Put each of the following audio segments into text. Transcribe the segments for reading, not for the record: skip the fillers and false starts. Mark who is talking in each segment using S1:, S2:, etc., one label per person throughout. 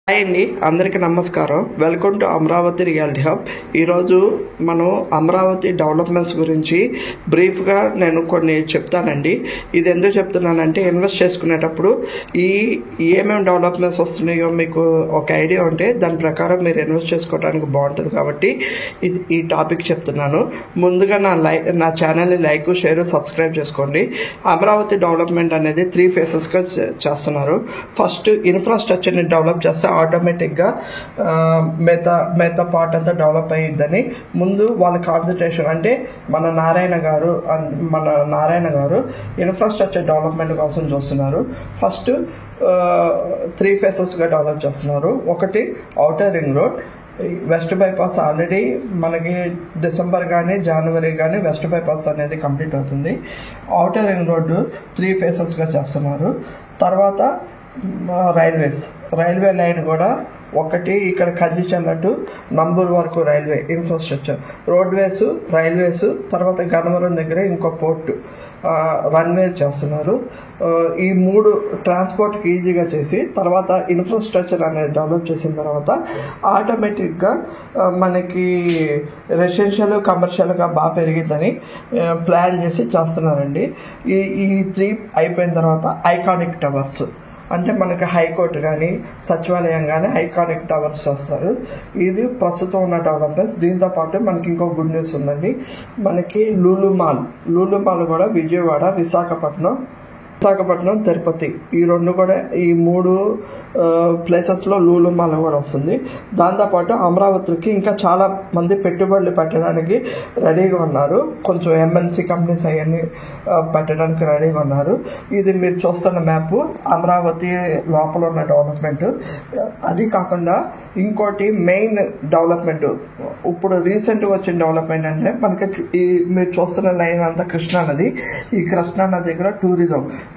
S1: Hi అండి, అందరికీ నమస్కారం. Welcome to Amaravati reality hub. ఈరోజు మనం అమరావతి డెవలప్మెంట్స్ గురించి బ్రీఫ్గా నేను కొన్ని చెప్తానండి. ఇది ఎందుకు చెప్తున్నానంటే, ఇన్వెస్ట్ చేసుకునేటప్పుడు ఏమేమి డెవలప్మెంట్స్ వస్తున్నాయో మీకు ఒక ఐడియా ఉంటే దాని ప్రకారం మీరు ఇన్వెస్ట్ చేసుకోవడానికి బాగుంటుంది కాబట్టి ఈ టాపిక్ చెప్తున్నాను. ముందుగా నా ఛానల్ని లైక్, షేర్, సబ్స్క్రైబ్ చేసుకోండి. అమరావతి డెవలప్మెంట్ అనేది 3 phases చేస్తున్నారు. ఫస్ట్ ఇన్ఫ్రాస్ట్రక్చర్ని డెవలప్ చేస్తే ఆటోమేటిక్గా మిగతా పార్ట్ అంతా డెవలప్ అయ్యిద్దని ముందు వాళ్ళ కాన్సన్ట్రేషన్, అంటే మన నారాయణ గారు ఇన్ఫ్రాస్ట్రక్చర్ డెవలప్మెంట్ కోసం చూస్తున్నారు. ఫస్ట్ 3 phases డెవలప్ చేస్తున్నారు. ఒకటి outer ring road, west bypass already మనకి డిసెంబర్ కానీ జనవరి కానీ వెస్ట్ బైపాస్ అనేది కంప్లీట్ అవుతుంది. ఔటర్ రింగ్ రోడ్డు 3 phases చేస్తున్నారు. తర్వాత రైల్వే లైన్ కూడా ఒకటి, ఇక్కడ కంచిచర్ల టు నంబూరు వరకు రైల్వే ఇన్ఫ్రాస్ట్రక్చర్, రైల్వేస్, తర్వాత గన్నవరం దగ్గర ఇంకో పోర్టు, రన్వేస్ చేస్తున్నారు. ఈ 3 ట్రాన్స్పోర్ట్కి ఈజీగా చేసి తర్వాత ఇన్ఫ్రాస్ట్రక్చర్ అనేది డెవలప్ చేసిన తర్వాత ఆటోమేటిక్గా మనకి రెసిడెన్షియల్, కమర్షియల్గా బాగా పెరిగిద్దని ప్లాన్ చేసి చేస్తున్నారండి. ఈ 3 అయిపోయిన తర్వాత ఐకానిక్ టవర్స్, అంటే మనకి హైకోర్టు కానీ సచివాలయం కానీ ఐకానిక్ టవర్స్ చేస్తారు. ఇది ప్రస్తుతం ఉన్న డెవలప్మెంట్స్. దీంతో పాటు మనకి ఇంకో గుడ్ న్యూస్ ఉందండి. మనకి లూలు మాల్ కూడా విజయవాడ, విశాఖపట్నం, తిరుపతి, ఈ 2 కూడా, ఈ 3 ప్లేసెస్లో లూలు మాల్ కూడా వస్తుంది. దాంతోపాటు అమరావతికి ఇంకా చాలా మంది పెట్టుబడులు పెట్టడానికి రెడీగా ఉన్నారు. కొంచెం ఎంఎన్సి కంపెనీస్ అవన్నీ పెట్టడానికి రెడీగా ఉన్నారు. ఇది మీరు చూస్తున్న మ్యాప్ అమరావతి లోపల ఉన్న డెవలప్మెంట్. అది కాకుండా ఇంకోటి మెయిన్ డెవలప్మెంట్, ఇప్పుడు రీసెంట్గా వచ్చిన డెవలప్మెంట్ అంటే మనకి మీరు చూస్తున్న లైన్ అంతా కృష్ణానది. ఈ కృష్ణానది దగ్గర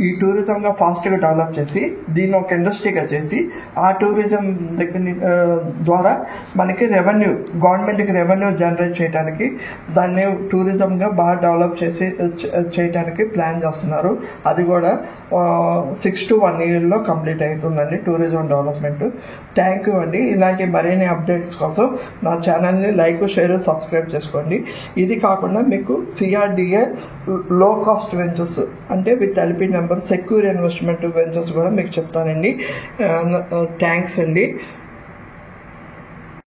S1: ఈ టూరిజంగా ఫాస్ట్గా డెవలప్ చేసి దీన్ని ఒక ఇండస్ట్రీగా చేసి ఆ టూరిజం ద్వారా మనకి గవర్నమెంట్కి రెవెన్యూ జనరేట్ చేయడానికి దాన్ని టూరిజంగా బాగా డెవలప్ చేయడానికి ప్లాన్ చేస్తున్నారు. అది కూడా 6 to 1 yearలో కంప్లీట్ అవుతుందండి టూరిజం డెవలప్మెంట్. థ్యాంక్ యూ అండి. ఇలాంటి మరిన్ని అప్డేట్స్ కోసం నా ఛానల్ని లైక్, షేర్, సబ్స్క్రైబ్ చేసుకోండి. ఇది కాకుండా మీకు CRDA లో కాస్ట్ వెంచర్స్, అంటే with LP number secure investment ventures కూడా మీకు చెప్తానండి. థ్యాంక్స్ అండి.